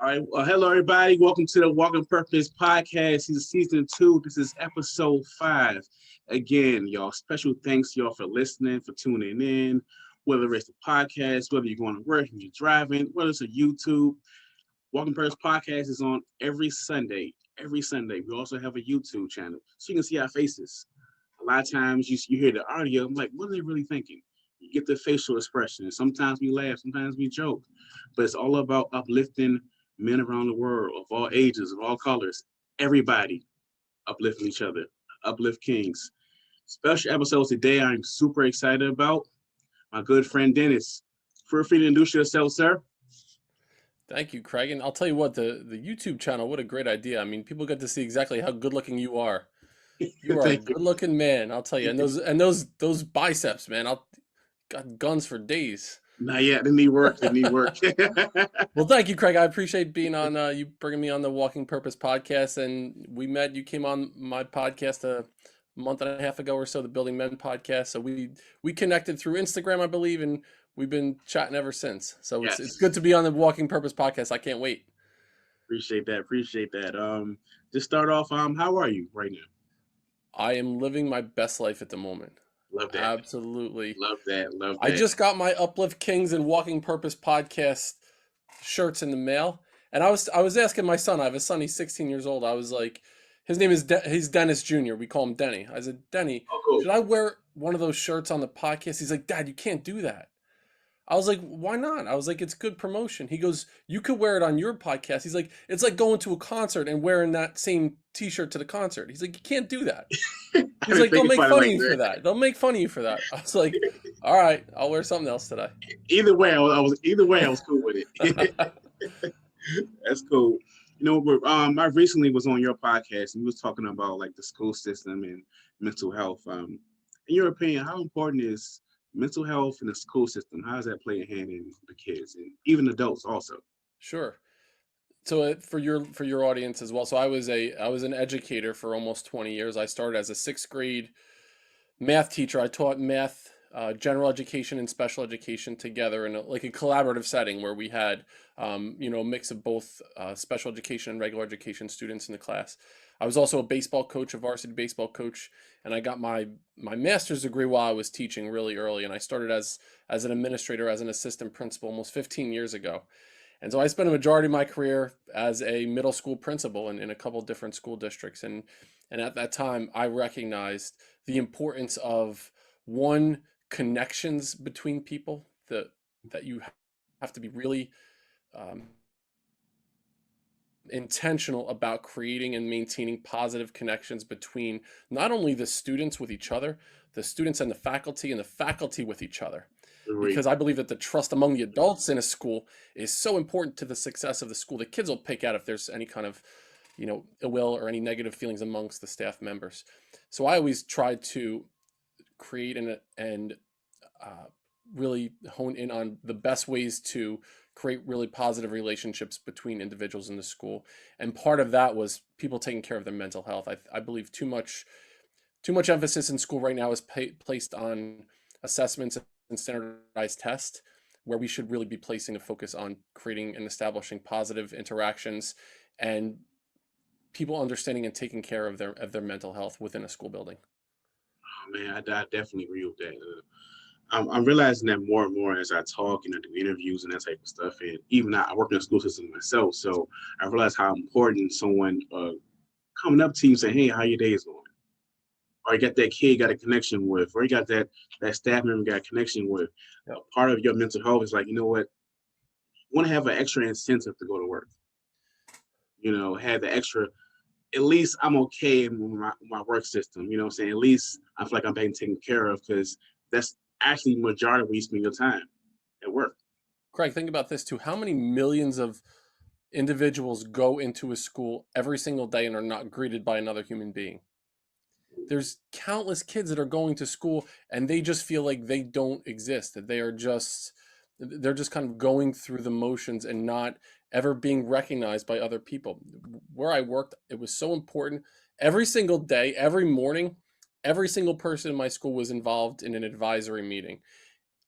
All right. Well, hello, everybody. Welcome to the Walking Purpose podcast. This is season 2. This is episode 5. Again, y'all, special thanks, y'all, for listening, for tuning in, whether it's the podcast, whether you're going to work and you're driving, whether it's a YouTube. Walking Purpose podcast is on every Sunday. Every Sunday. We also have a YouTube channel, so you can see our faces. A lot of times you hear the audio. I'm like, what are they really thinking? You get the facial expression. Sometimes we laugh, sometimes we joke, but it's all about uplifting men around the world of all ages, of all colors, everybody uplifting each other, uplift kings. Special episodes today I'm super excited about. My good friend Dennis. Feel free to introduce yourself, sir. Thank you, Craig. And I'll tell you what, the YouTube channel, what a great idea. I mean, people get to see exactly how good looking you are. You are a Thank good looking man, I'll tell you. And those biceps, man, I'll got guns for days. Not yet. They need work. They need work. Well, thank you, Craig. I appreciate being on you bringing me on the Walking Purpose podcast. And you came on my podcast a month and a half ago or so, the Building Men podcast. So we connected through Instagram, I believe, and we've been chatting ever since. So Yes. it's good to be on the Walking Purpose podcast. I can't wait. Appreciate that. Just start off, how are you right now? I am living my best life at the moment. Love that. Absolutely. Love that. I just got my Uplift Kings and Walking Purpose podcast shirts in the mail. And I was asking my son, I have a son, he's 16 years old. I was like, his name is he's Dennis Jr. We call him Denny. I said, Denny, cool. Should I wear one of those shirts on the podcast? He's like, Dad, you can't do that. I was like, why not? I was like, it's good promotion. He goes, you could wear it on your podcast. He's like, it's like going to a concert and wearing that same t-shirt to the concert. He's like, you can't do that. He's like, they'll make fun of you for that. They'll make fun of you for that. I was like, all right, I'll wear something else today. Either way, I was cool with it. That's cool. You know, I recently was on your podcast and we was talking about like the school system and mental health. In your opinion, how important is mental health in the school system? How does that play a hand in the kids and even adults also? Sure. So for your audience as well. So I was an educator for almost 20 years. I started as a 6th grade math teacher. I taught math, general education and special education together in a collaborative setting where we had a mix of both special education and regular education students in the class. I was also a baseball coach, a varsity baseball coach, and I got my master's degree while I was teaching really early. And I started as an administrator, as an assistant principal almost 15 years ago. And so I spent a majority of my career as a middle school principal in a couple different school districts. And at that time, I recognized the importance of, one, connections between people, that you have to be really intentional about creating and maintaining positive connections between not only the students with each other, the students and the faculty with each other. Because I believe that the trust among the adults in a school is so important to the success of the school. The kids will pick out if there's any kind of, ill will or any negative feelings amongst the staff members. So I always try to create and really hone in on the best ways to create really positive relationships between individuals in the school. And part of that was people taking care of their mental health. I believe too much emphasis in school right now is placed on assessments and standardized tests, where we should really be placing a focus on creating and establishing positive interactions and people understanding and taking care of their mental health within a school building. Oh man, I definitely agree with that. I'm realizing that more and more as I talk and I do interviews and that type of stuff. And even I work in the school system myself, so I realize how important someone coming up to you saying, "Hey, how your day is going?" Or you got that kid got a connection with, or you got that staff member got a connection with. Yep. Part of your mental health is like, you know what? You want to have an extra incentive to go to work. Have the extra. At least I'm okay in my work system. You know what I'm saying? At least I feel like I'm being taken care of, because that's actually majority of where you spend your time at work. Craig, think about this too. How many millions of individuals go into a school every single day and are not greeted by another human being? There's countless kids that are going to school and they just feel like they don't exist, that they're just kind of going through the motions and not ever being recognized by other people. Where I worked, it was so important. Every single day, every morning, every single person in my school was involved in an advisory meeting.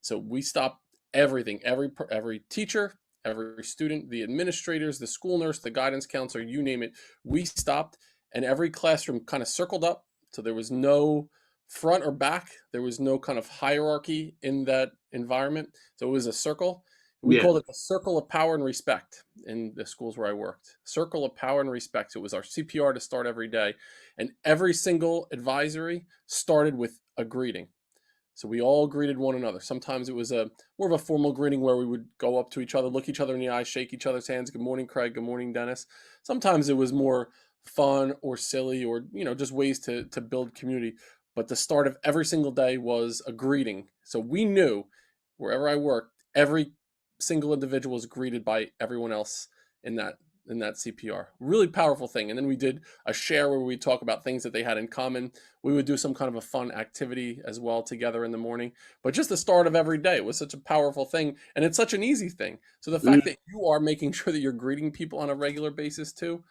So we stopped everything, every teacher, every student, the administrators, the school nurse, the guidance counselor, you name it. We stopped, and every classroom kind of circled up. So there was no front or back. There was no kind of hierarchy in that environment. So it was a circle. We Yeah. called it the circle of power and respect in the schools where I worked. Circle of power and respect. So it was our CPR to start every day. And every single advisory started with a greeting. So we all greeted one another. Sometimes it was a more of a formal greeting where we would go up to each other, look each other in the eyes, shake each other's hands. Good morning, Craig. Good morning, Dennis. Sometimes it was more fun or silly or just ways to build community. But the start of every single day was a greeting. So we knew wherever I worked, every single individual was greeted by everyone else in that CPR. Really powerful thing. And then we did a share where we talk about things that they had in common. We would do some kind of a fun activity as well together in the morning. But just the start of every day was such a powerful thing. And it's such an easy thing. So the fact that you are making sure that you're greeting people on a regular basis too.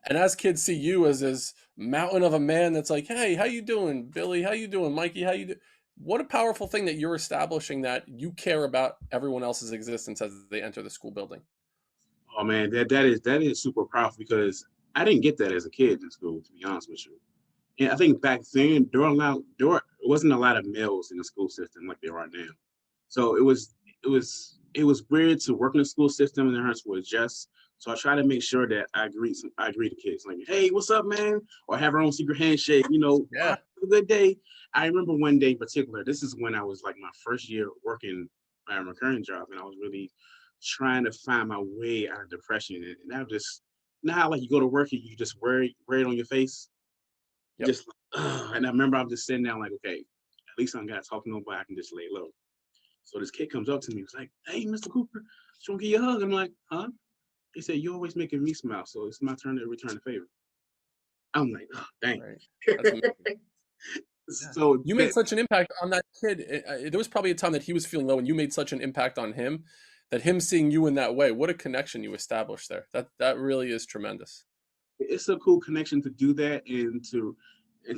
And as kids see you as this mountain of a man that's like, hey, how you doing? Billy, how you doing? Mikey, how you do? What a powerful thing that you're establishing that you care about everyone else's existence as they enter the school building. Oh man, that is super powerful because I didn't get that as a kid in school, to be honest with you. And I think back then there wasn't a lot of males in the school system like there are now. So it was weird to work in the school system and learn to adjust. So I try to make sure that I greet the kids like, hey, what's up, man? Or have our own secret handshake, "Oh, Yeah. have a good day." I remember one day in particular, this is when I was like my first year working at my current job, and I was really trying to find my way out of depression. And I just now like you go to work and you just wear it on your face. Yep. Just and I remember I'm just sitting down like, okay, at least I don't gotta talk to nobody, I can just lay low. So this kid comes up to me, he's like, "Hey, Mr. Cooper, just want to give you a hug." I'm like, "Huh?" He said, "You always making me smile, so it's my turn to return the favor." I'm like, "Oh, dang." Right. That's amazing. Yeah. So You made that such an impact on that kid. There was probably a time that he was feeling low, and you made such an impact on him that him seeing you in that way, what a connection you established there. That really is tremendous. it's a cool connection to do that and to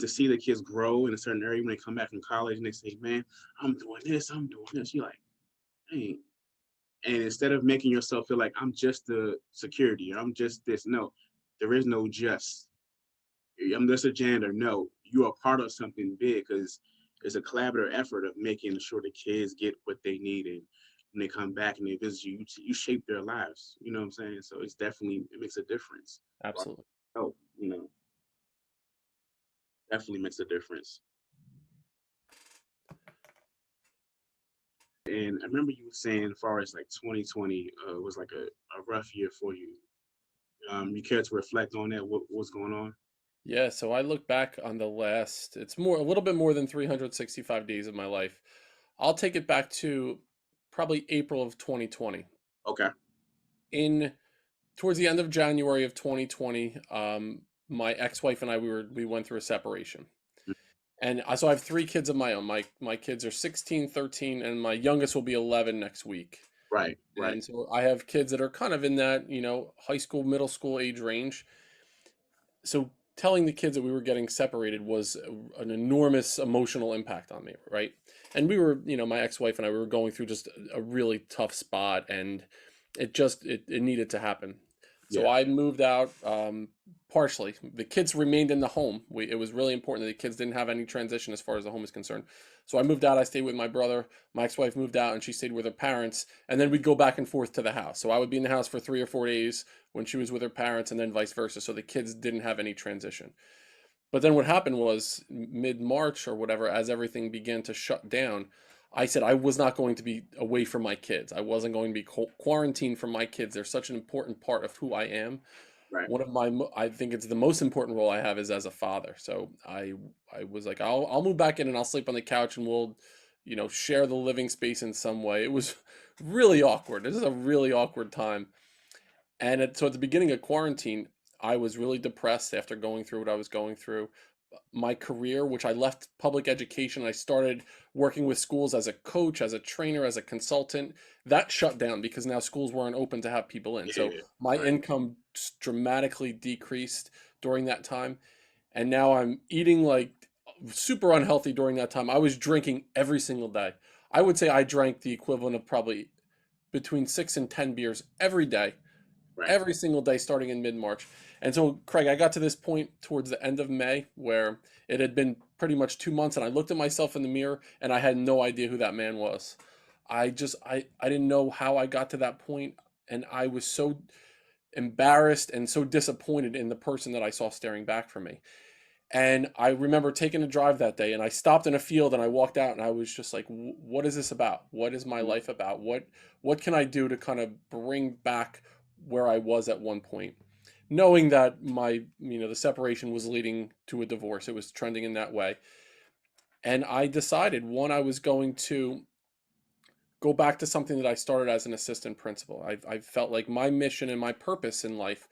see the kids grow in a certain area when they come back from college and they say, "Man, I'm doing this, I'm doing this." You're like, "Hey." And instead of making yourself feel like I'm just the security, I'm just this. No, there is no just. I'm just a janitor. No, you are part of something big because it's a collaborative effort of making sure the kids get what they need, and when they come back and they visit you, you shape their lives. You know what I'm saying? So it makes a difference. Absolutely. Oh, definitely makes a difference. And I remember you were saying, as far as like 2020 was like a rough year for you. You care to reflect on that? What's going on? Yeah, so I look back on the last, it's more a little bit more than 365 days of my life. I'll take it back to probably April of 2020. Okay. In Towards the end of January of 2020, my ex-wife and I we went through a separation. And so I have three kids of my own. My kids are 16, 13, and my youngest will be 11 next week. Right. Right. And so I have kids that are kind of in that, high school, middle school age range. So telling the kids that we were getting separated was an enormous emotional impact on me, right? And we were, my ex-wife and I, we were going through just a really tough spot, and it needed to happen. So Yeah. I moved out, partially. The kids remained in the home. It was really important that the kids didn't have any transition as far as the home is concerned. So I moved out. I stayed with my brother. My ex-wife moved out, and she stayed with her parents. And then we'd go back and forth to the house. So I would be in the house for 3 or 4 days when she was with her parents, and then vice versa. So the kids didn't have any transition. But then what happened was mid March or whatever, as everything began to shut down, I said I was not going to be away from my kids. I wasn't going to be quarantined from my kids. They're such an important part of who I am. Right. I think it's the most important role I have is as a father. So I was like, I'll move back in and I'll sleep on the couch and we'll, share the living space in some way. It was really awkward. This is a really awkward time. And so at the beginning of quarantine, I was really depressed after going through what I was going through. My career, which I left public education, I started working with schools as a coach, as a trainer, as a consultant. That shut down because now schools weren't open to have people in. So Yeah. my Right. income dramatically decreased during that time. And now I'm eating like super unhealthy during that time. I was drinking every single day. I would say I drank the equivalent of probably between 6 and 10 beers every day, Right. every single day starting in mid-March. And so, Craig, I got to this point towards the end of May where it had been pretty much 2 months, and I looked at myself in the mirror and I had no idea who that man was. I didn't know how I got to that point, and I was so embarrassed and so disappointed in the person that I saw staring back from me. And I remember taking a drive that day, and I stopped in a field and I walked out and I was just like, what is this about? What is my life about? What can I do to kind of bring back where I was at one point? Knowing that the separation was leading to a divorce. It was trending in that way. And I decided, one, I was going to go back to something that I started as an assistant principal. I felt like my mission and my purpose in life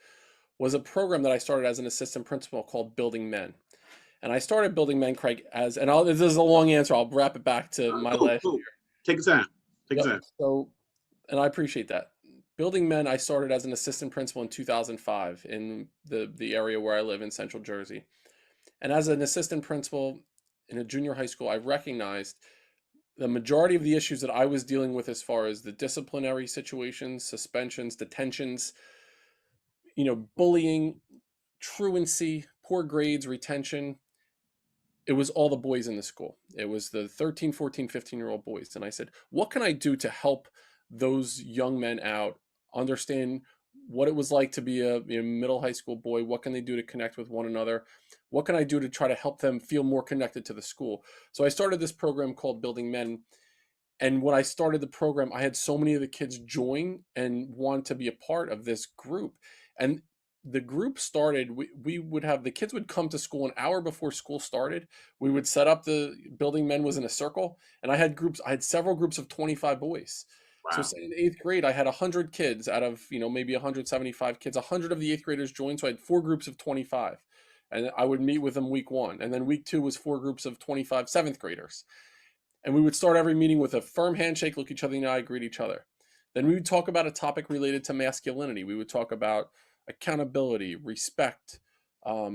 was a program that I started as an assistant principal called Building Men. And I started Building Men, Craig, this is a long answer. I'll wrap it back to my Cool, last cool. year. Take your time. Take Yep. your time. So, and I appreciate that. Building Men, I started as an assistant principal in 2005 in the area where I live in Central Jersey. And as an assistant principal in a junior high school, I recognized the majority of the issues that I was dealing with as far as the disciplinary situations, suspensions, detentions, bullying, truancy, poor grades, retention. It was all the boys in the school. It was the 13, 14, 15-year-old boys. And I said, what can I do to help those young men out, understand what it was like to be a middle high school boy? What can they do to connect with one another? What can I do to try to help them feel more connected to the school? So I started this program called Building Men. And when I started the program, I had so many of the kids join and want to be a part of this group. And the group started, we would have the kids would come to school an hour before school started. We would set up, the Building Men was in a circle, and I had several groups of 25 boys. So Wow. say in eighth grade, I had 100 kids out of, maybe 175 kids. 100 of the eighth graders joined, so I had four groups of 25. And I would meet with them week one. And then week two was four groups of 25 seventh graders. And we would start every meeting with a firm handshake, look each other in the eye, greet each other. Then we would talk about a topic related to masculinity. We would talk about accountability, respect,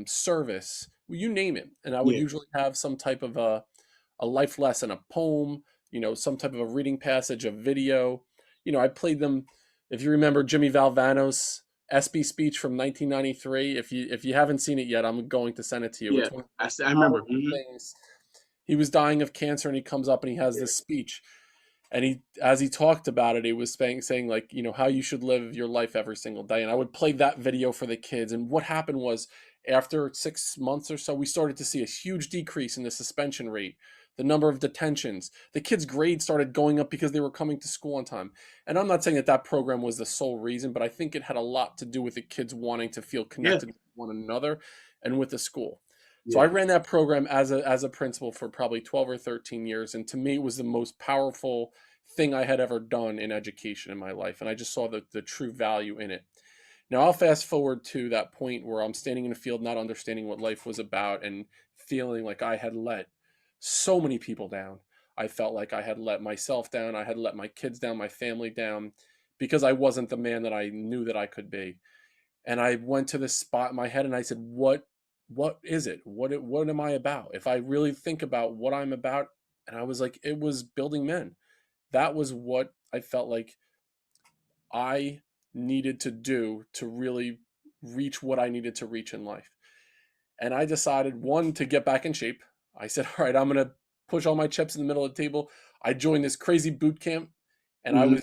service, you name it. And I would Yeah. usually have some type of a life lesson, a poem, some type of a reading passage, a video. I played them. If you remember Jimmy Valvano's SB speech from 1993, if you haven't seen it yet, I'm going to send it to you. Yeah. It's one of I the remember. powerful things. He was dying of cancer, and he comes up and he has Yeah. this speech, and as he talked about it, he was saying like, how you should live your life every single day. And I would play that video for the kids. And what happened was, after 6 months or so, we started to see a huge decrease in the suspension rate, the number of detentions. The kids' grades started going up because they were coming to school on time. And I'm not saying that program was the sole reason, but I think it had a lot to do with the kids wanting to feel Yeah. connected with one another and with the school. So I Yeah. ran that program as a principal for probably 12 or 13 years. And to me, it was the most powerful thing I had ever done in education in my life. And I just saw the true value in it. Now I'll fast forward to that point where I'm standing in a field, not understanding what life was about and feeling like I had let so many people down. I felt like I had let myself down. I had let my kids down, my family down, because I wasn't the man that I knew that I could be. And I went to this spot in my head and I said, what is it? What am I about? If I really think about what I'm about, and I was like, it was building men. That was what I felt like I needed to do to really reach what I needed to reach in life. And I decided, one, to get back in shape. I said, all right, I'm going to push all my chips in the middle of the table. I joined this crazy boot camp, and Hmm.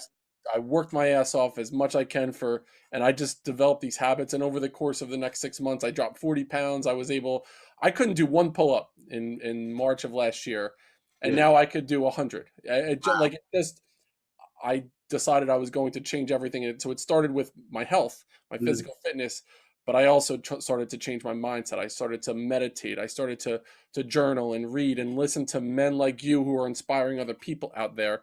I worked my ass off as much I can and I just developed these habits. And over the course of the next 6 months, I dropped 40 pounds. I couldn't do one pull up in March of last year. And Yeah. now I could do 100. Wow. I decided I was going to change everything. And so it started with my health, my Hmm. physical fitness, but I also started to change my mindset. I started to meditate. I started to journal and read and listen to men like you who are inspiring other people out there.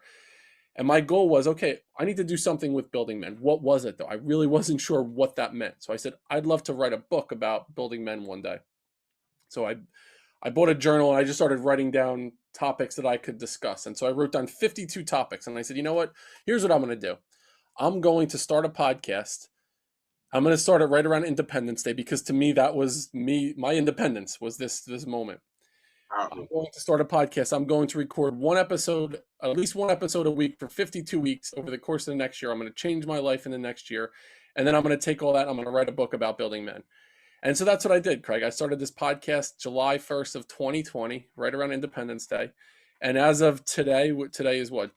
And my goal was, okay, I need to do something with building men. What was it though? I really wasn't sure what that meant. So I said, I'd love to write a book about building men one day. So I bought a journal and I just started writing down topics that I could discuss. And so I wrote down 52 topics and I said, you know what? Here's what I'm going to do. I'm going to start a podcast. I'm going to start it right around Independence Day, because to me that was my independence was this moment. I'm Powerful. going to start a podcast. I'm going to record one episode, at least one episode a week for 52 weeks over the course of the next year. I'm going to change my life in the next year. And then I'm going to take all that. I'm going to write a book about building men. And so that's what I did, Craig. I started this podcast July 1st of 2020, right around Independence Day. And as of today, today is what,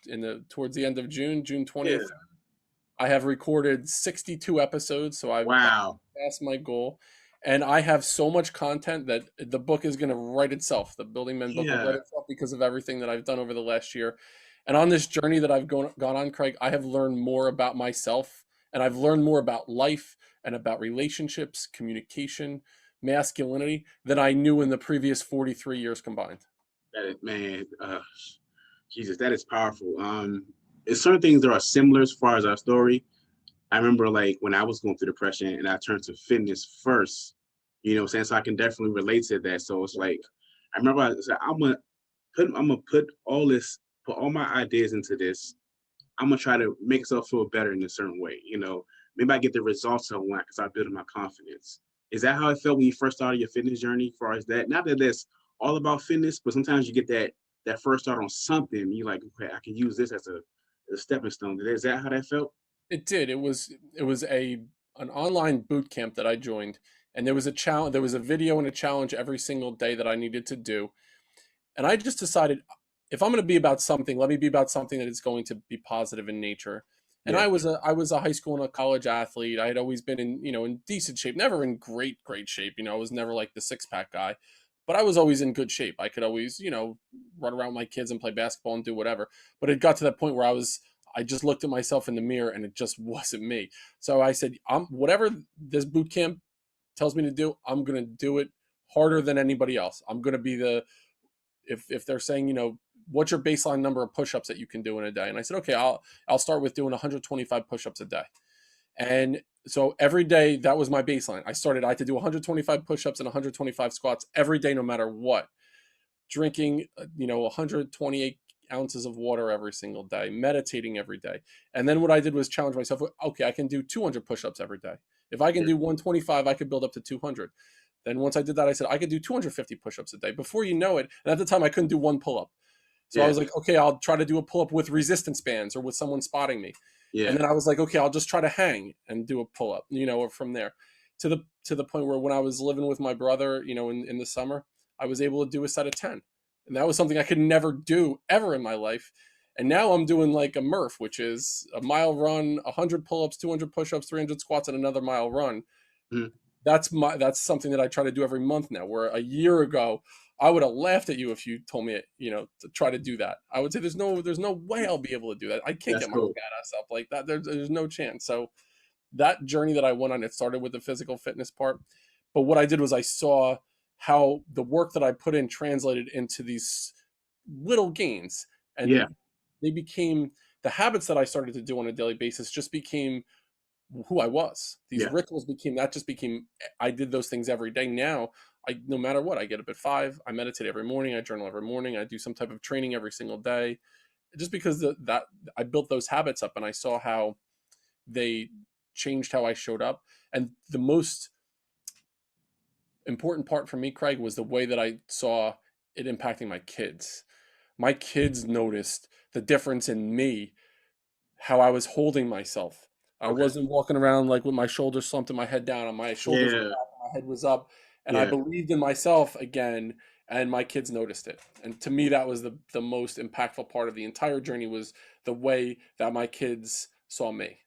towards the end of June Yeah. 20th, I have recorded 62 episodes, so I've Wow. passed my goal. And I have so much content that the book is going to write itself. The Building Men book will write Yeah. itself because of everything that I've done over the last year. And on this journey that I've gone on, Craig, I have learned more about myself, and I've learned more about life and about relationships, communication, masculinity than I knew in the previous 43 years combined. That is, man, Jesus, that is powerful. It's certain things that are similar as far as our story. I remember like when I was going through depression and I turned to fitness first, you know what I'm saying? So I can definitely relate to that. So it's like, I remember I said, I'm gonna put all my ideas into this. I'm gonna try to make myself feel better in a certain way. You know, maybe I get the results I want because I build my confidence. Is that how it felt when you first started your fitness journey? As far as that, not that that's all about fitness, but sometimes you get that first start on something. You like, okay, I can use this as a stepping stone. Is that how that felt? It did. It was an online boot camp that I joined, and there was a challenge. There was a video and a challenge every single day that I needed to do, and I just decided if I'm going to be about something, let me be about something that is going to be positive in nature. And Yeah, I was a high school and a college athlete. I had always been in decent shape, never in great shape. I was never like the six pack guy, but I was always in good shape. I could always run around with my kids and play basketball and do whatever. But it got to that point where I just looked at myself in the mirror and it just wasn't me. So I said, whatever this boot camp tells me to do, I'm going to do it harder than anybody else. I'm going to be if they're saying, what's your baseline number of push-ups that you can do in a day? And I said, okay, I'll start with doing 125 push-ups a day. And so every day that was my baseline. I had to do 125 push-ups and 125 squats every day, no matter what. Drinking, 128 ounces of water every single day, meditating every day. And then what I did was challenge myself. Okay, I can do 200 push-ups every day. If I can do 125, I could build up to 200. Then once I did that, I said I could do 250 push-ups a day. Before you know it, and at the time I couldn't do one pull-up. So I yeah, was like, okay, I'll try to do a pull-up with resistance bands or with someone spotting me. And yeah, then I was like, okay, I'll just try to hang and do a pull-up, or from there to the point where when I was living with my brother, in the summer, I was able to do a set of 10. And that was something I could never do ever in my life. And now I'm doing like a Murph, which is a mile run, 100 pull-ups, 200 push-ups, 300 squats, and another mile run. mm, That's something that I try to do every month now. Where a year ago, I would have laughed at you if you told me, to try to do that. I would say there's no way I'll be able to do that. I can't that's get my cool. fat ass up like that. There's no chance. So that journey that I went on, it started with the physical fitness part. But what I did was I saw how the work that I put in translated into these little gains. Yeah, And they became the habits that I started to do on a daily basis just became who I was. These yeah, rituals became I did those things every day. Now, no matter what, I get up at 5, I meditate every morning, I journal every morning, I do some type of training every single day. Just because that I built those habits up and I saw how they changed how I showed up. And the most important part for me, Craig, was the way that I saw it impacting my kids. My kids noticed the difference in me, how I was holding myself. I okay, wasn't walking around like with my shoulders slumped and my head down, and my shoulders were yeah, back, and my head was up, and I yeah, believed in myself again. And my kids noticed it. And to me, that was the most impactful part of the entire journey was the way that my kids saw me.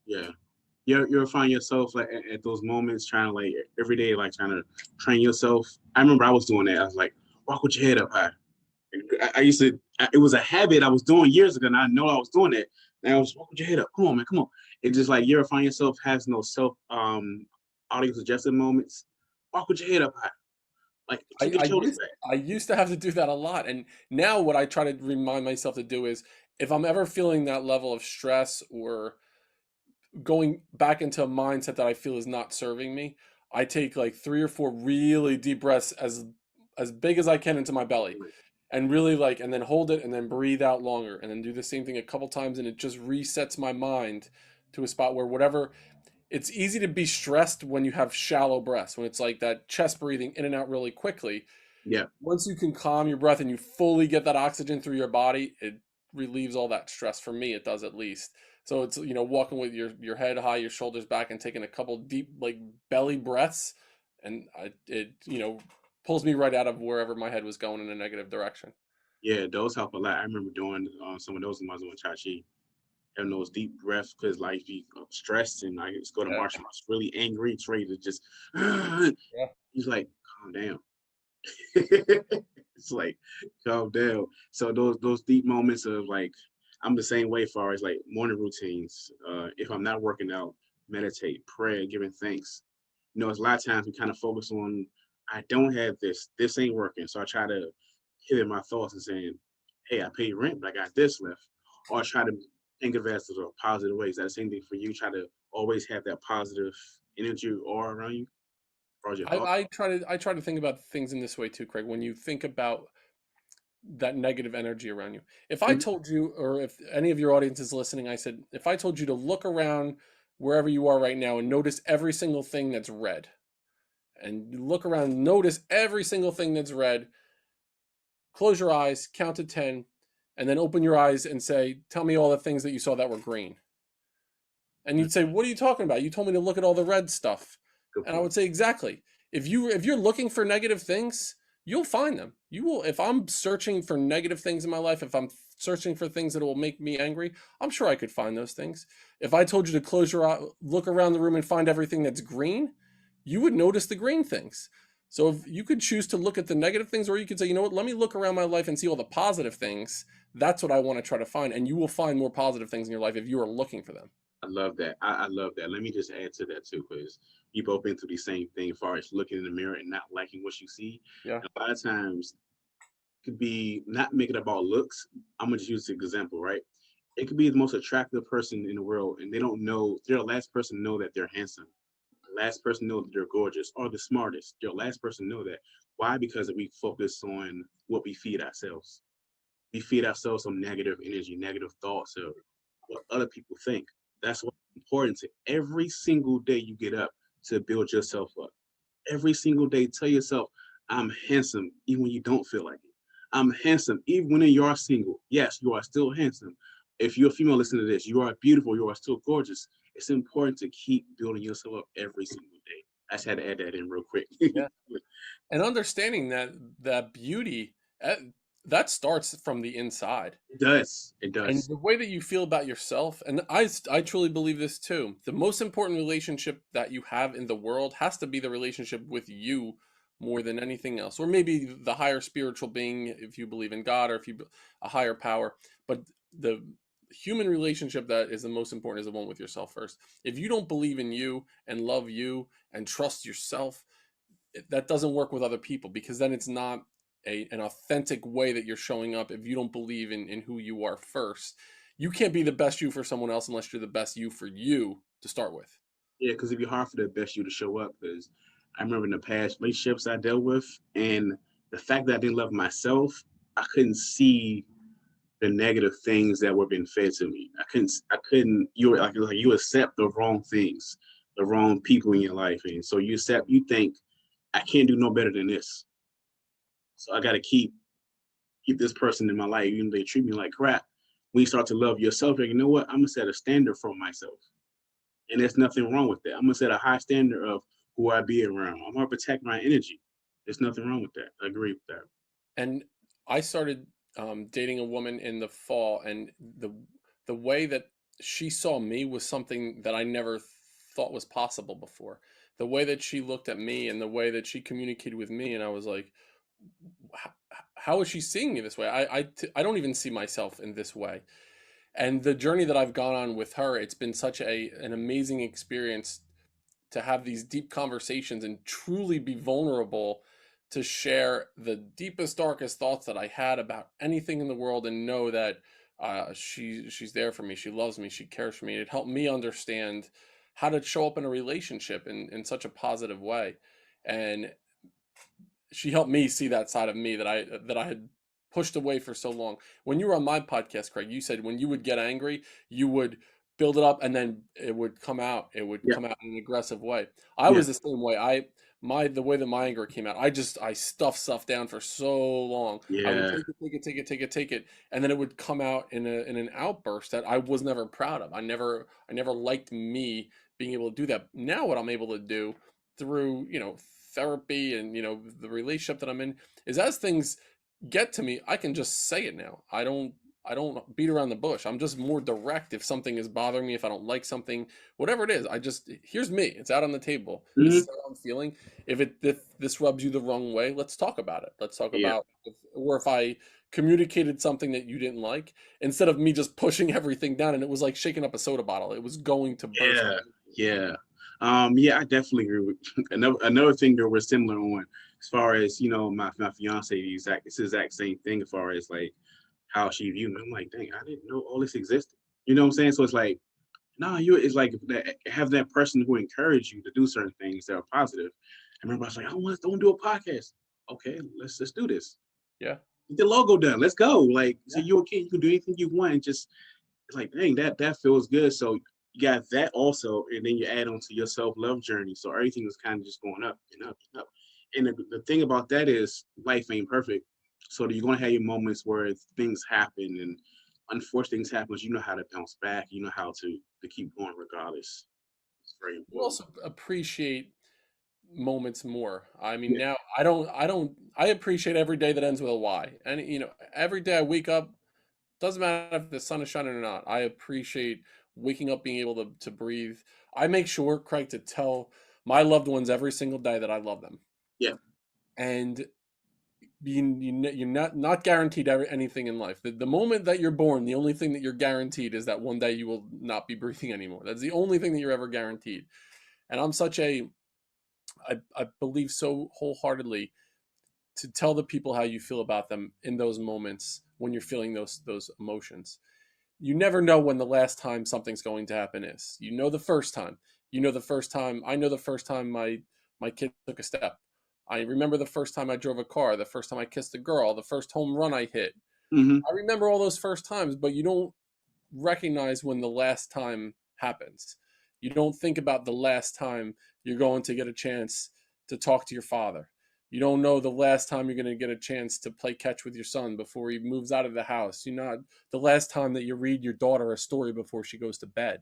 yeah. You'll find yourself like at those moments trying to like every day, like trying to train yourself. I remember I was doing that. I was like, walk with your head up high. I used to. It was a habit I was doing years ago, and I know I was doing it. And I was walk with your head up. Come on, man, come on. It's just like you'll find yourself has no self audio suggested moments. Walk with your head up high. Like I, keep your I shoulders used back. I used to have to do that a lot, and now what I try to remind myself to do is if I'm ever feeling that level of stress or going back into a mindset that I feel is not serving me, I take like 3 or 4 really deep breaths as big as I can into my belly and really and then hold it and then breathe out longer and then do the same thing a couple times and it just resets my mind to a spot where whatever it's easy to be stressed when you have shallow breaths, when it's like that chest breathing in and out really quickly. Yeah. Once you can calm your breath and you fully get that oxygen through your body, it relieves all that stress. For me, it does at least. So it's, walking with your head high, your shoulders back, and taking a couple deep like belly breaths, and it pulls me right out of wherever my head was going in a negative direction. Yeah, those help a lot. I remember doing some of those when I was doing Tai Chi, having those deep breaths because like you stressed and I just go to Yeah, martial arts really angry, it's ready to just yeah. he's like, calm down. It's like calm down. So those deep moments of like I'm the same way as far as like morning routines. If I'm not working out, meditate, pray, giving thanks. It's a lot of times we kind of focus on I don't have this ain't working. So I try to hit in my thoughts and saying, hey, I paid rent, but I got this left. Or I try to think of it as a positive way. Is that the same thing for you? Try to always have that positive energy or around you or your thoughts? I try to think about things in this way too, Craig. When you think about that negative energy around you, if I Mhm. told you, or if any of your audience is listening, I said, if I told you to look around wherever you are right now and notice every single thing that's red, and you look around, and notice every single thing that's red, close your eyes, count to 10, and then open your eyes and say, tell me all the things that you saw that were green. And you'd say, "What are you talking about? You told me to look at all the red stuff." Good And I point. would say, "Exactly. If you're looking for negative things, you'll find them. You will. If I'm searching for negative things in my life, if I'm searching for things that will make me angry, I'm sure I could find those things. If I told you to close your eye, look around the room and find everything that's green, you would notice the green things. So if you could choose to look at the negative things, or you could say, you know what, let me look around my life and see all the positive things. That's what I want to try to find. And you will find more positive things in your life if you are looking for them." I love that. I love that. Let me just add to that too, because you both been through the same thing as far as looking in the mirror and not liking what you see. Yeah. And a lot of times could be not make it about looks. I'm gonna just use an example, right? It could be the most attractive person in the world, and they don't know they're the last person to know that they're handsome. The last person to know that they're gorgeous, or the smartest. They're the last person to know that. Why? Because we focus on what we feed ourselves. We feed ourselves some negative energy, negative thoughts of what other people think. That's what's important to every single day you get up to build yourself up. Every single day, tell yourself, I'm handsome, even when you don't feel like it. I'm handsome, even when you are single. Yes, you are still handsome. If you're a female, listen to this. You are beautiful. You are still gorgeous. It's important to keep building yourself up every single day. I just had to add that in real quick. Yeah. And understanding that beauty, eh, that starts from the inside. It does. It And does. the way that you feel about yourself, and I truly believe this too. The most important relationship that you have in the world has to be the relationship with you more than anything else, or maybe the higher spiritual being, if you believe in God, or if you a higher power. But the human relationship that is the most important is the one with yourself first. If you don't believe in you and love you and trust yourself, that doesn't work with other people, because then it's not an authentic way that you're showing up. If you don't believe in who you are first, you can't be the best you for someone else unless you're the best you for you to start with. Yeah, because it'd be hard for the best you to show up. Because I remember in the past relationships I dealt with, and the fact that I didn't love myself, I couldn't see the negative things that were being fed to me. I couldn't. You were like you accept the wrong things, the wrong people in your life, and so you think I can't do no better than this. So I got to keep this person in my life, even though they treat me like crap. When you start to love yourself, like, you know what? I'm gonna set a standard for myself. And there's nothing wrong with that. I'm gonna set a high standard of who I be around. I'm gonna protect my energy. There's nothing wrong with that. I agree with that. And I started dating a woman in the fall, and the way that she saw me was something that I never thought was possible before. The way that she looked at me and the way that she communicated with me, and I was like, how, how is she seeing me this way? I don't even see myself in this way. And the journey that I've gone on with her, it's been such an amazing experience to have these deep conversations and truly be vulnerable, to share the deepest, darkest thoughts that I had about anything in the world, and know that she's there for me. She loves me. She cares for me. It helped me understand how to show up in a relationship in such a positive way. And she helped me see that side of me that I had pushed away for so long. When you were on my podcast, Craig, you said when you would get angry, you would build it up, and then it would come out. It would Yeah. come out in an aggressive way. I Yeah. was the same way. The way that my anger came out, I stuffed stuff down for so long. I would Yeah. take it, and then it would come out in an outburst that I was never proud of. I never liked me being able to do that. Now what I'm able to do through, therapy and, the relationship that I'm in is, as things get to me, I can just say it now. I don't beat around the bush. I'm just more direct if something is bothering me, if I don't like something, whatever it is. Here's me. It's out on the table. This Hmm. is how I'm feeling. If this rubs you the wrong way, let's talk about it. Let's talk Yeah. about if I communicated something that you didn't like, instead of me just pushing everything down, and it was like shaking up a soda bottle. It was going to burst. Yeah. Yeah. Yeah, I definitely agree with another thing that we're similar on as far as, my fiance, it's the exact same thing as far as like how she viewed me. I'm like, dang, I didn't know all this existed. You know what I'm saying? So it's like, no, it's like have that person who encourage you to do certain things that are positive. I remember I was like, I want to do a podcast. Okay, let's do this. Yeah. Get the logo done. Let's go. Like, so Yeah. you're a kid, you can do anything you want. And just it's like, dang, that feels good. So you got that also, and then you add on to your self-love journey. So everything is kind of just going up and up and up. And the thing about that is life ain't perfect. So you're gonna have your moments where things happen and unfortunate things happen, but you know how to bounce back, you know how to keep going regardless. It's very You important. also appreciate moments more. I mean, Yeah, now I appreciate every day that ends with a Y. And, every day I wake up, doesn't matter if the sun is shining or not. I appreciate waking up, being able to breathe. I make sure, Craig, to tell my loved ones every single day that I love them. yeah, And you're not guaranteed anything in life. The moment that you're born, the only thing that you're guaranteed is that one day you will not be breathing anymore. That's the only thing that you're ever guaranteed. And I believe so wholeheartedly to tell the people how you feel about them in those moments when you're feeling those emotions. You never know when the last time something's going to happen is. You know the first time. I know the first time my kid took a step. I remember the first time I drove a car, the first time I kissed a girl, the first home run I hit. hmm, I remember all those first times, but you don't recognize when the last time happens. You don't think about the last time you're going to get a chance to talk to your father. You don't know the last time you're going to get a chance to play catch with your son before he moves out of the house. You're not the last time that you read your daughter a story before she goes to bed.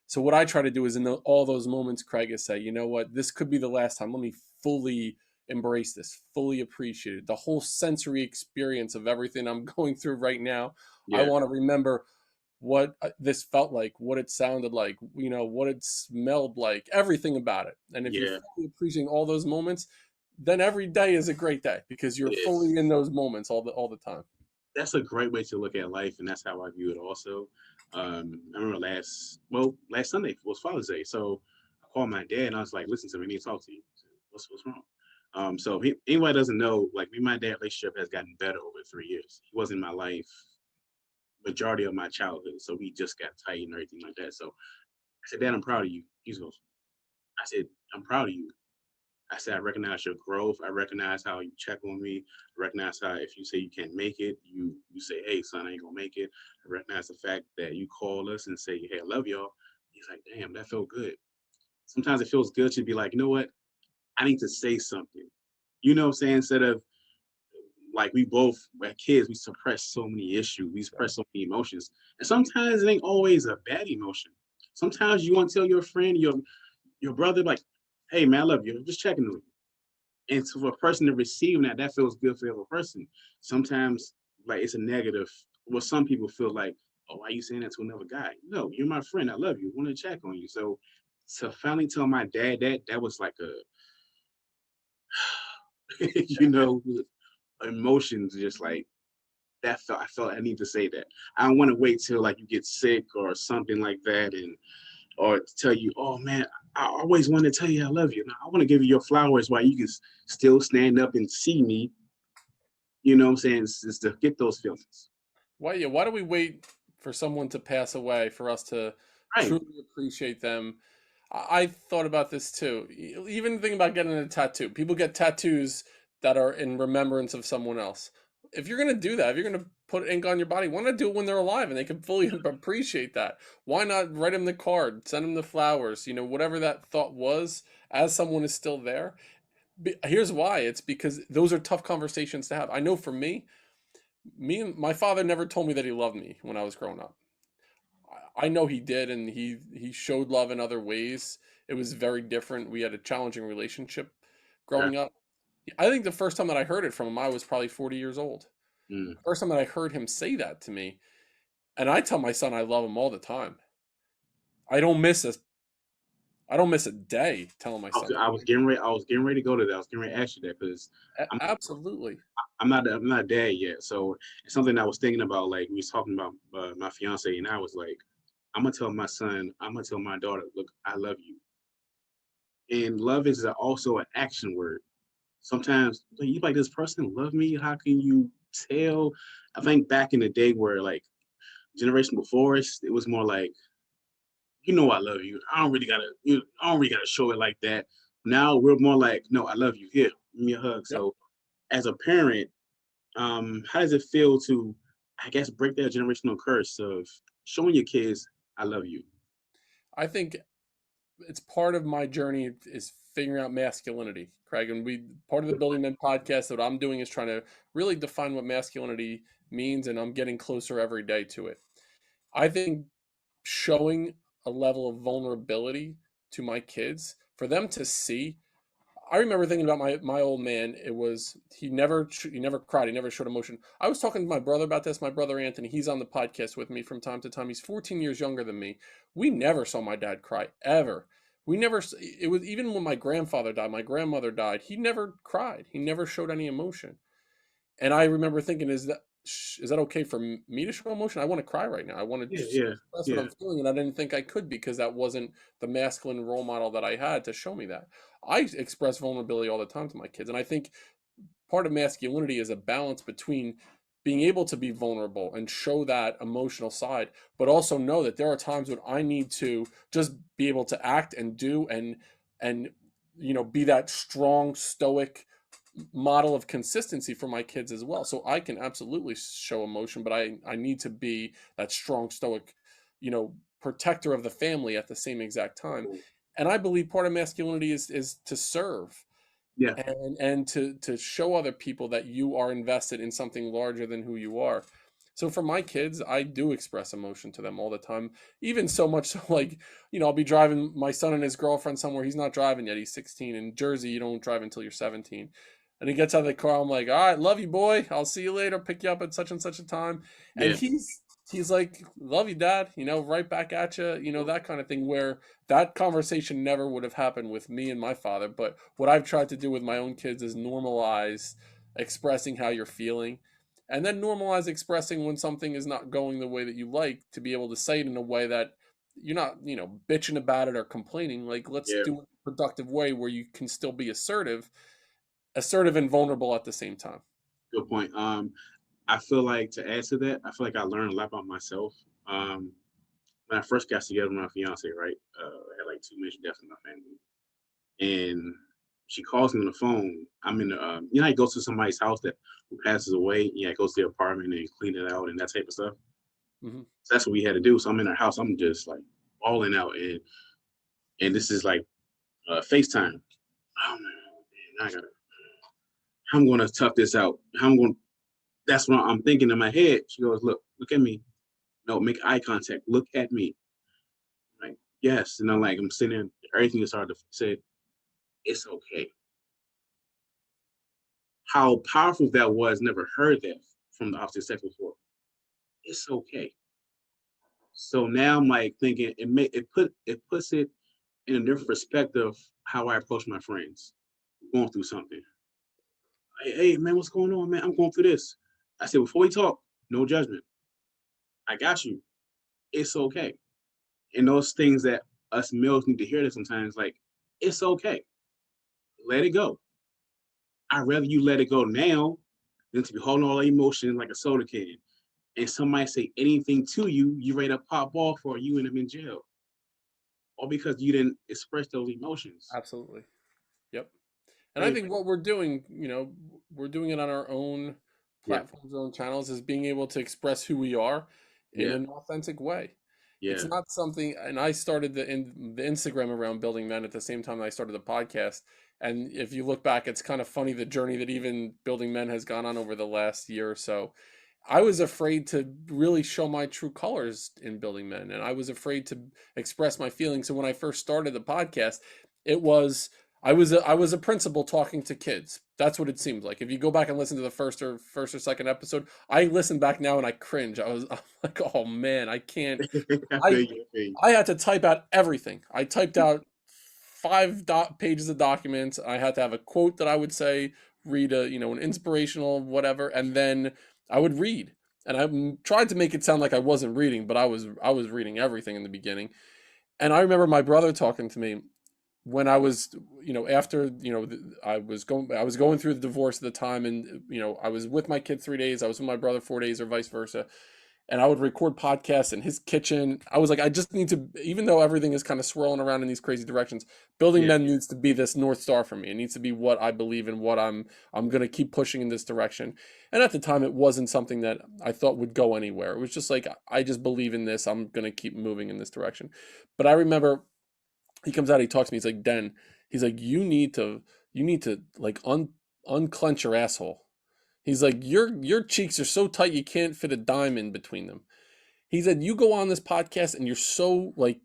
So what I try to do is in all those moments, Craig, is say, you know what, this could be the last time. Let me fully embrace this, fully appreciate it. The whole sensory experience of everything I'm going through right now. I yeah, want to remember what this felt like, what it sounded like, what it smelled like, everything about it. And if you're yeah. fully appreciating all those moments, then every day is a great day because you're It fully in is. those moments all the time. That's a great way to look at life, and that's how I view it. Also, I remember last Sunday was Father's Day, so I called my dad and I was like, "Listen to me, I need to talk to you." He said, what's wrong? So anybody doesn't know, like me and my dad relationship has gotten better over 3 years. He was in my life majority of my childhood, so we just got tight and everything like that. So I said, "Dad, I'm proud of you." He goes, "I said, I'm proud of you." I said, I recognize your growth. I recognize how you check on me. I recognize how if you say you can't make it, you say, hey, son, I ain't gonna make it. I recognize the fact that you call us and say, hey, I love y'all. He's like, damn, that felt good. Sometimes it feels good to be like, you know what? I need to say something. You know what I'm saying? Instead of like we both, as kids, we suppress so many issues. We Yeah. suppress so many emotions. And sometimes it ain't always a bad emotion. Sometimes you want to tell your friend, your brother, like, hey man, I love you. I'm just checking on you. And so for a person to receive that feels good for the other person. Sometimes like it's a negative. Well, some people feel like, oh, why are you saying that to another guy? No, you're my friend. I love you. I want to check on you. So to finally tell my dad that was like a you know, emotions just like that felt I felt I need to say that. I don't want to wait till like you get sick or something like that and or tell you, oh man, I always want to tell you I love you. Now, I want to give you your flowers while you can still stand up and see me. You know what I'm saying? It's to get those feelings. Why do we wait for someone to pass away for us to Right. truly appreciate them? I thought about this too. Even thinking about getting a tattoo. People get tattoos that are in remembrance of someone else. if you're gonna do that, if you're gonna put ink on your body, why not do it when they're alive and they can fully appreciate that? Why not write them the card, send them the flowers, whatever that thought was, as someone is still there. Here's why. It's because those are tough conversations to have. I know for me and my father never told me that he loved me when I was growing up. I know he did, and he showed love in other ways. It was very different. We had a challenging relationship Okay. growing up. I think the first time that I heard it from him, I was probably 40 years old. Mm. First time that I heard him say that to me, and I tell my son I love him all the time. I don't miss a I don't miss a day telling my son that. I was getting ready to go to that. I was getting ready to ask you that because I'm Absolutely. I'm not a dad yet. So it's something I was thinking about. Like we was talking about my fiance, and I was like, I'm gonna tell my son, I'm gonna tell my daughter, look, I love you. And love is also an action word. Sometimes like, you like this person love me. How can you tell? I think back in the day where like generation before us, it was more like, I love you. I don't really gotta show it like that. Now we're more like, no, I love you. Here, give me a hug. Yep. So as a parent, how does it feel to, I guess, break that generational curse of showing your kids, I love you? I think it's part of my journey is figuring out masculinity, Craig. And we part of the Building Men podcast that I'm doing is trying to really define what masculinity means, and I'm getting closer every day to it. I think showing a level of vulnerability to my kids for them to see. I remember thinking about my old man. It was he never cried. He never showed emotion. I was talking to my brother about this. My brother Anthony, he's on the podcast with me from time to time. He's 14 years younger than me. We never saw my dad cry ever. We never. It was even when my grandfather died, my grandmother died. He never cried. He never showed any emotion. And I remember thinking, is that okay for me to show emotion? I want to cry right now. I want to Yeah, just yeah, express what yeah. I'm feeling, and I didn't think I could because that wasn't the masculine role model that I had to show me that. I express vulnerability all the time to my kids, and I think part of masculinity is a balance between being able to be vulnerable and show that emotional side, but also know that there are times when I need to just be able to act and do and be that strong stoic model of consistency for my kids as well. So I can absolutely show emotion, but I need to be that strong stoic, protector of the family at the same exact time. And I believe part of masculinity is to serve Yeah. and to show other people that you are invested in something larger than who you are. So for my kids, I do express emotion to them all the time, even so much so like, I'll be driving my son and his girlfriend somewhere. He's not driving yet. He's 16. In Jersey, you don't drive until you're 17. And he gets out of the car. I'm like, all right, love you, boy. I'll see you later. Pick you up at such and such a time. And Yeah. he's like, love you, dad. Right back at you. That kind of thing. Where that conversation never would have happened with me and my father. But what I've tried to do with my own kids is normalize expressing how you're feeling, and then normalize expressing when something is not going the way that you like, to be able to say it in a way that you're not, bitching about it or complaining. Like, let's Yeah. do it in a productive way where you can still be assertive and vulnerable at the same time. Good point. I feel like to add to that, I feel like I learned a lot about myself. When I first got together with my fiance, right? I had like two major deaths in my family, and she calls me on the phone. I'm in the, I go to somebody's house that who passes away. Yeah, I go to the apartment and clean it out and that type of stuff. Hmm. So that's what we had to do. So I'm in her house. I'm just like balling out, and this is like FaceTime. Oh man, I gotta. I'm gonna tough this out. I'm going. That's what I'm thinking in my head. She goes, look at me. No, make eye contact. Look at me. I'm like, yes. And I'm sitting there, everything is hard to say, it's okay. How powerful that was, never heard that from the opposite sex before. It's okay. So now I'm like thinking it puts it in a different perspective how I approach my friends going through something. Hey man, what's going on, man? I'm going through this. I said, before we talk, no judgment. I got you. It's okay. And those things that us males need to hear that sometimes, like, it's okay. Let it go. I'd rather you let it go now than to be holding all the emotion like a soda can. And somebody say anything to you, you ready to pop off or you end up in jail. All because you didn't express those emotions. Absolutely. Yep. And I Crazy. think what we're doing, we're doing it on our own Yeah. platforms and on channels is being able to express who we are in Yeah. an authentic way. It's Yeah. not something, and I started the Instagram around Building Men at the same time that I started the podcast. And if you look back, it's kind of funny the journey that even Building Men has gone on over the last year or so. I was afraid to really show my true colors in Building Men, and I was afraid to express my feelings. So when I first started the podcast, it was I was a principal talking to kids. That's what it seemed like. If you go back and listen to the first or second episode, I listen back now and I cringe. I'm like, oh man, I can't. I feel I you. I feel you. I had to type out everything. I typed out pages of documents. I had to have a quote that I would say, read an inspirational whatever, and then I would read. And I tried to make it sound like I wasn't reading, but I was reading everything in the beginning. And I remember my brother talking to me when I was, after, I was going through the divorce at the time, and I was with my kid 3 days, I was with my brother 4 days, or vice versa, and I would record podcasts in his kitchen. I was like, I just need to, even though everything is kind of swirling around in these crazy directions, Building Yeah. Men needs to be this North Star for me. It needs to be what I believe in, what I'm going to keep pushing in this direction. And at the time, it wasn't something that I thought would go anywhere. It was just like, I just believe in this. I'm going to keep moving in this direction. But I remember he comes out, he talks to me, he's like, Den, he's like, you need to like unclench your asshole. He's like, your cheeks are so tight you can't fit a dime in between them. He said, you go on this podcast and you're so like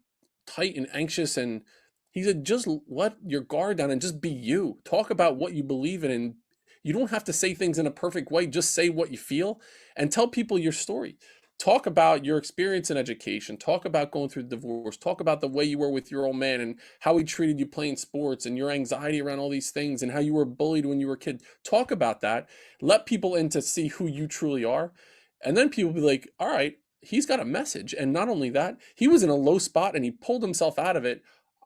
tight and anxious, and he said, just let your guard down and just be you. Talk about what you believe in, and you don't have to say things in a perfect way. Just say what you feel and tell people your story. Talk about your experience in education. Talk about going through the divorce. Talk about the way you were with your old man and how he treated you playing sports and your anxiety around all these things and how you were bullied when you were a kid. Talk about that. Let people in to see who you truly are. And then people be like, all right, he's got a message. And not only that, he was in a low spot and he pulled himself out of it.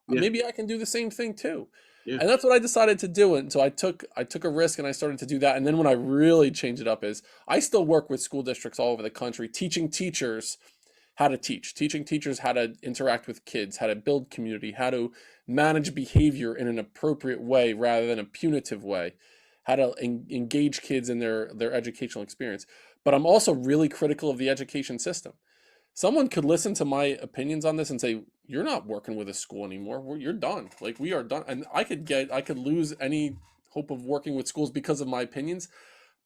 Yeah. Maybe I can do the same thing too. Yeah. And that's what I decided to do. And so I took a risk and I started to do that. And then when I really changed it up is I still work with school districts all over the country, teaching teachers how to teach, teaching teachers how to interact with kids, how to build community, how to manage behavior in an appropriate way rather than a punitive way, how to engage kids in their educational experience. But I'm also really critical of the education system. Someone could listen to my opinions on this and say, "You're not working with a school anymore. You're done. Like we are done." And I could lose any hope of working with schools because of my opinions.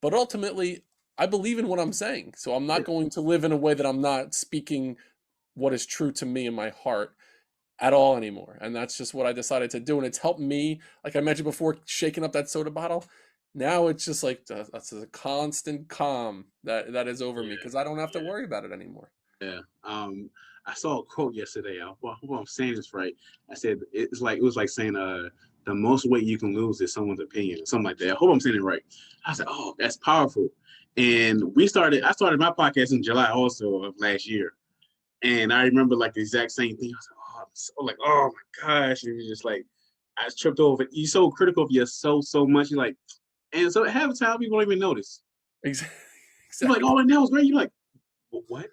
But ultimately, I believe in what I'm saying. So I'm Yeah. not going to live in a way that I'm not speaking what is true to me in my heart at all anymore. And that's just what I decided to do. And it's helped me, like I mentioned before, shaking up that soda bottle. Now it's just like that's a constant calm that is over me Yeah. because I don't have to Yeah. worry about it anymore. Yeah. I saw a quote yesterday. I hope I'm saying this right. I said it was like saying the most weight you can lose is someone's opinion, something like that. I hope I'm saying it right. I said, oh, that's powerful. And I started my podcast in July also of last year. And I remember like the exact same thing. I was like, oh, I'm so like, oh my gosh. And you're just like, I tripped over. You're so critical of yourself so much. You're like, and so half the time people don't even notice. You're like, Exactly. oh, and that was great. You're like, what?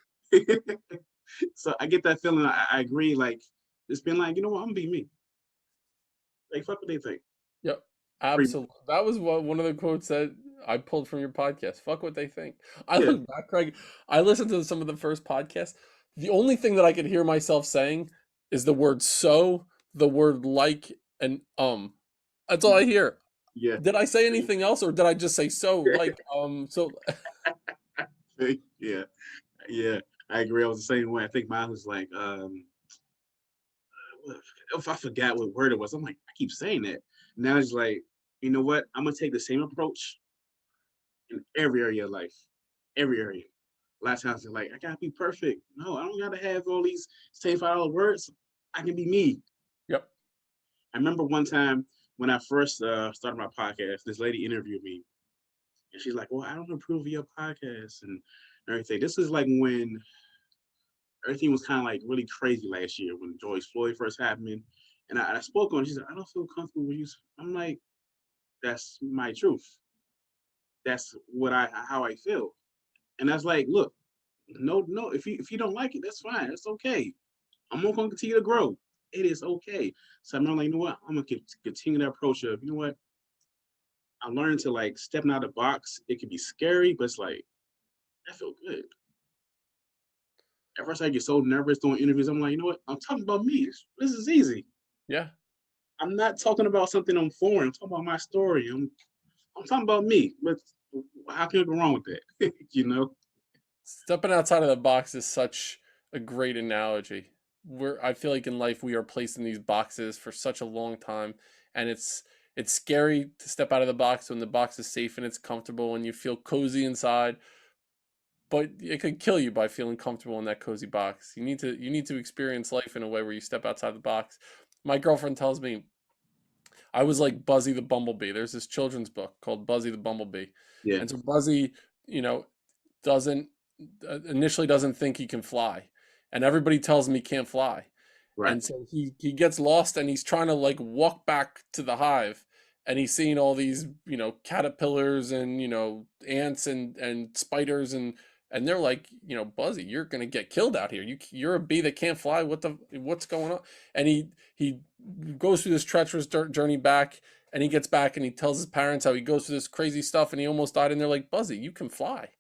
So I get that feeling. I agree. Like it's been like, you know what, I'm gonna be me. Like fuck what they think. Yep. Pretty Absolutely. That was one of the quotes that I pulled from your podcast. Fuck what they think. I yeah, look back, Craig. I listened to some of the first podcasts. The only thing that I could hear myself saying is the word so, the word like, and That's all I hear. yeah, Did I say anything else, or did I just say so, like, so? yeah, yeah. I agree. I was the same way. I think mine was like, if I forgot what word it was, I'm like, I keep saying that. Now it's like, you know what? I'm gonna take the same approach in every area of life, every area. A lot of times they're like, I gotta be perfect. No, I don't gotta have all these $5 words. I can be me. Yep. I remember one time when I first started my podcast, this lady interviewed me, and she's like, "Well, I don't approve of your podcast and everything." This is like when everything was kind of like really crazy last year when George Floyd first happened, and I spoke on. She said, "I don't feel comfortable with you." I'm like, "That's my truth. That's what I how I feel." And that's like, look, no, if you don't like it, that's fine. It's okay. I'm gonna continue to grow. It is okay. So I'm like, you know what? I'm gonna continue that approach of, you know what? I learned to like stepping out of the box. It can be scary, but it's like that feel good. At first, I get so nervous doing interviews. I'm like, you know what? I'm talking about me. This is easy. Yeah. I'm not talking about something I'm foreign. I'm talking about my story. I'm talking about me. But how can I go wrong with that? You know? Stepping outside of the box is such a great analogy. I feel like in life we are placed in these boxes for such a long time, and it's scary to step out of the box when the box is safe and it's comfortable and you feel cozy inside, but it could kill you by feeling comfortable in that cozy box. You need to experience life in a way where you step outside the box. My girlfriend tells me I was like Buzzy the Bumblebee. There's this children's book called Buzzy the Bumblebee. Yeah. And so Buzzy, you know, doesn't initially doesn't think he can fly. And everybody tells him he can't fly. Right. And so he gets lost and he's trying to like walk back to the hive and he's seeing all these, caterpillars and, ants and spiders and they're like, Buzzy, you're gonna get killed out here. You're a bee that can't fly. What's going on? And he goes through this treacherous journey back, and he gets back and he tells his parents how he goes through this crazy stuff and he almost died. And they're like, Buzzy, you can fly.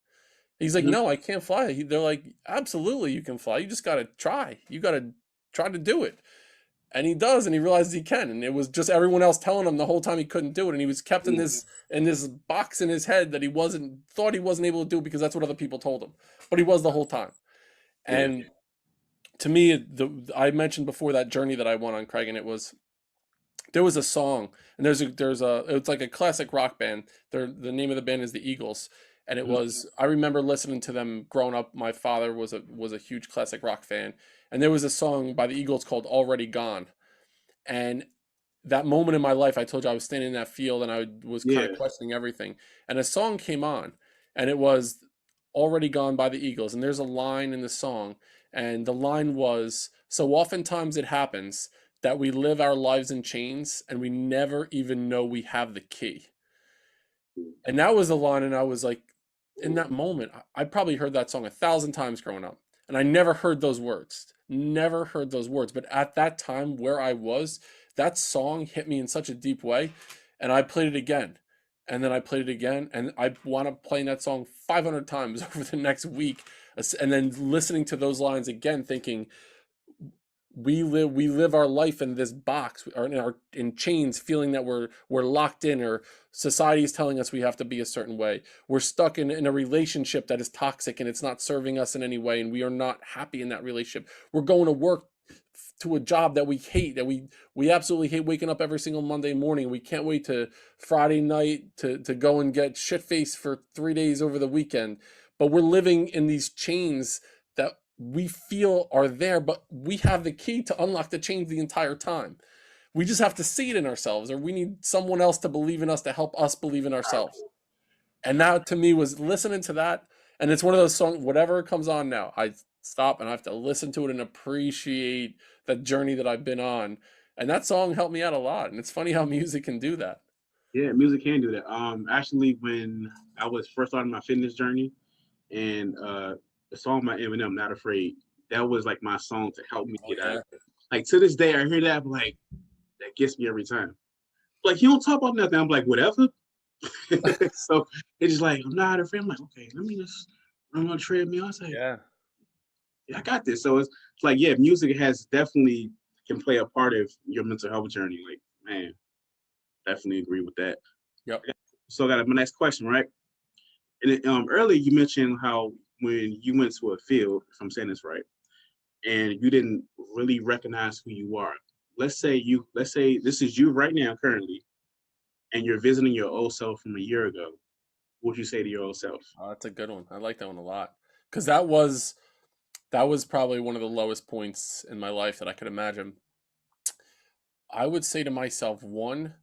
He's like, Mhm. no, I can't fly. They're like, absolutely, you can fly. You just gotta try. You gotta try to do it. And he does, and he realizes he can. And it was just everyone else telling him the whole time he couldn't do it. And he was kept in Mhm. this box in his head that he wasn't able to do because that's what other people told him. But he was the whole time. Yeah. And to me, I mentioned before that journey that I went on, Craig, and there was a song, and it's like a classic rock band. The name of the band is the Eagles, and Mhm. I remember listening to them growing up. My father was a huge classic rock fan, and there was a song by the Eagles called "Already Gone," and that moment in my life, I told you I was standing in that field and I was kind of Yeah. questioning everything, and a song came on, and it was "Already Gone" by the Eagles, and there's a line in the song, and the line was, "So oftentimes it happens that we live our lives in chains and we never even know we have the key." And that was the line, and I was like, in that moment, I probably heard that song 1,000 times growing up, and I never heard those words. Never heard those words. But at that time where I was, that song hit me in such a deep way, and I played it again. And then I played it again, and I wound up playing that song 500 times over the next week, and then listening to those lines again, thinking, we live our life in this box or in chains, feeling that we're locked in, or society is telling us we have to be a certain way. We're stuck in a relationship that is toxic and it's not serving us in any way, and we are not happy in that relationship. We're going to work to a job that we hate, that we absolutely hate, waking up every single Monday morning. We can't wait to Friday night to go and get shit faced for 3 days over the weekend. But we're living in these chains that we feel are there, but we have the key to unlock the chains the entire time. We just have to see it in ourselves, or we need someone else to believe in us to help us believe in ourselves. And that to me was listening to that. And it's one of those songs, whatever comes on now, I stop and I have to listen to it and appreciate the journey that I've been on. And that song helped me out a lot. And it's funny how music can do that. Yeah, music can do that. Actually, when I was first starting my fitness journey, and the song by Eminem, "Not Afraid," that was like my song to help me Oh get out yeah. of it. Like to this day, I hear that, I'm like that gets me every time. Like he don't talk about nothing. I'm like whatever. So it's just like I'm not afraid. I'm like okay, let me just run on the treadmill. I say Yeah. yeah, I got this. So it's like yeah, music has definitely can play a part of your mental health journey. Like man, definitely agree with that. Yep. So I got my next question, right? And earlier you mentioned how when you went to a field, if I'm saying this right, and you didn't really recognize who you are. Let's say this is you right now currently, and you're visiting your old self from a year ago. What would you say to your old self? Oh, that's a good one. I like that one a lot. Because that was probably one of the lowest points in my life that I could imagine. I would say to myself, one,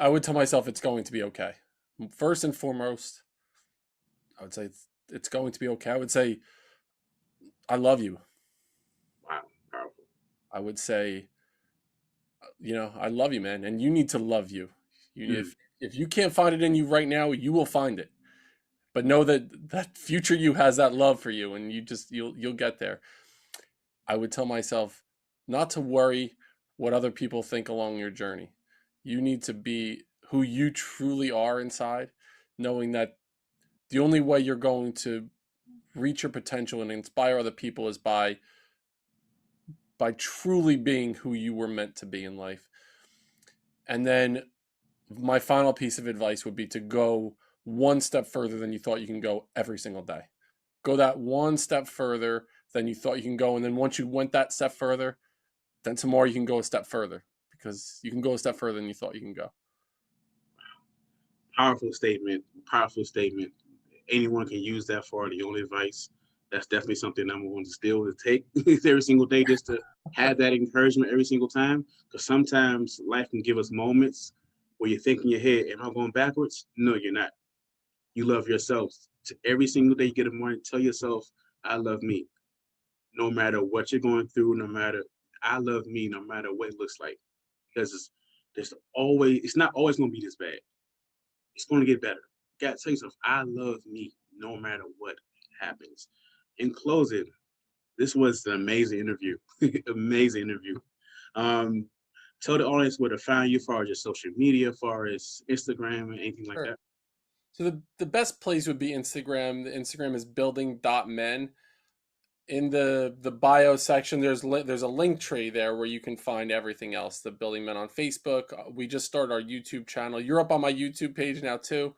I would tell myself it's going to be okay. First and foremost, I would say it's going to be okay. I would say I love you. Wow, powerful. I would say, I love you, man, and you need to love you. Mm, If you can't find it in you right now, you will find it. But know that that future you has that love for you, and you'll get there. I would tell myself not to worry what other people think along your journey. You need to be who you truly are inside, knowing that the only way you're going to reach your potential and inspire other people is by truly being who you were meant to be in life. And then my final piece of advice would be to go one step further than you thought you can go every single day. Go that one step further than you thought you can go. And then once you went that step further, then tomorrow you can go a step further, because you can go a step further than you thought you can go. Powerful statement. Powerful statement. Anyone can use that for the only advice. That's definitely something I'm going to still take every single day, just to have that encouragement every single time. Because sometimes life can give us moments where you think in your head, am I going backwards? No, you're not. You love yourself. Every single day you get a morning, tell yourself, I love me. No matter what you're going through, no matter, I love me, no matter what it looks like. Because it's not always going to be this bad. It's going to get better. You got to tell yourself, I love me, no matter what happens. In closing, this was an amazing interview. Amazing interview. Tell the audience where to find you as far as your social media, as far as Instagram and anything like Sure. that. So the best place would be Instagram. The Instagram is building.men. In the bio section, there's a link tree there where you can find everything else. The Building Men on Facebook. We just started our YouTube channel. You're up on my YouTube page now too.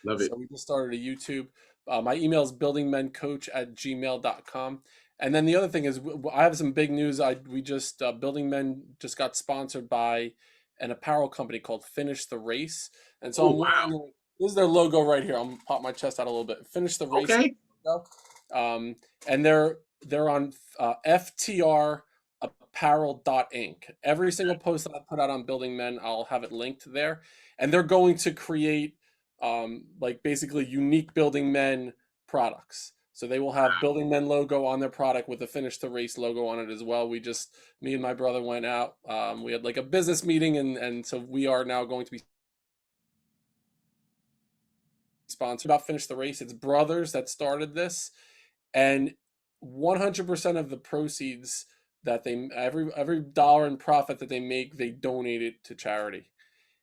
Love it. So we just started a YouTube. My email is buildingmencoach@gmail.com. And then the other thing is, I have some big news. We just Building Men just got sponsored by an apparel company called Finish the Race, and so Oh, I'm wow. wearing, this is their logo right here. I'm gonna pop my chest out a little bit. Finish the Race Okay. logo. And they're on FTRapparel.inc. Every single post that I put out on Building Men, I'll have it linked there, and they're going to create like basically unique Building Men products. So they will have Building Men logo on their product with the Finish the Race logo on it as well. Me and my brother went out. We had like a business meeting, and so we are now going to be sponsored about Finish the Race. It's brothers that started this, and 100% of the proceeds that they every dollar in profit that they make, they donate it to charity.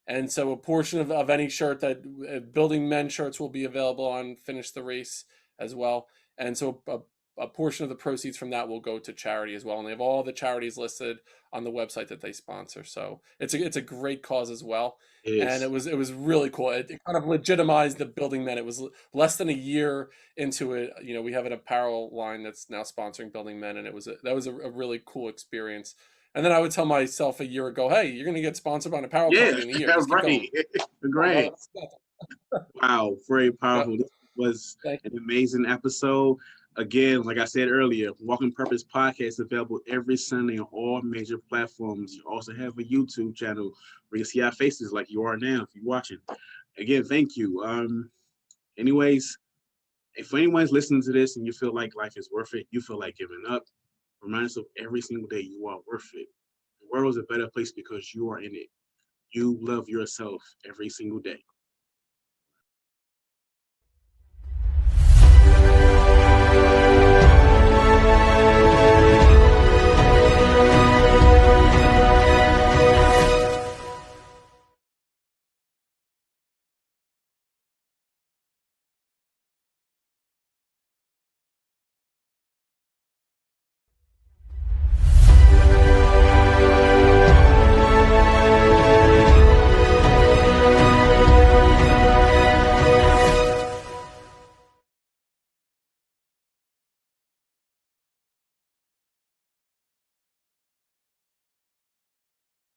And so a portion of any shirt that Building Men shirts will be available on Finish the Race as well. And so a portion of the proceeds from that will go to charity as well. And they have all the charities listed on the website that they sponsor. So it's a great cause as well. It And is. it was really cool. It kind of legitimized the Building Men. It was less than a year into it. We have an apparel line that's now sponsoring Building Men, and that was a really cool experience. And then I would tell myself a year ago, hey, you're going to get sponsored by an apparel Yeah, company in a year. Just keep going. right. Come on, Great. brother. Wow, very Yep. powerful. This was Thank an amazing episode. Again, like I said earlier, Walking Purpose podcast is available every Sunday on all major platforms. You also have a YouTube channel where you see our faces like you are now if you're watching. Again, thank you. Anyways, if anyone's listening to this and you feel like life is worth it, you feel like giving up, remind yourself every single day you are worth it. The world is a better place because you are in it. You love yourself every single day.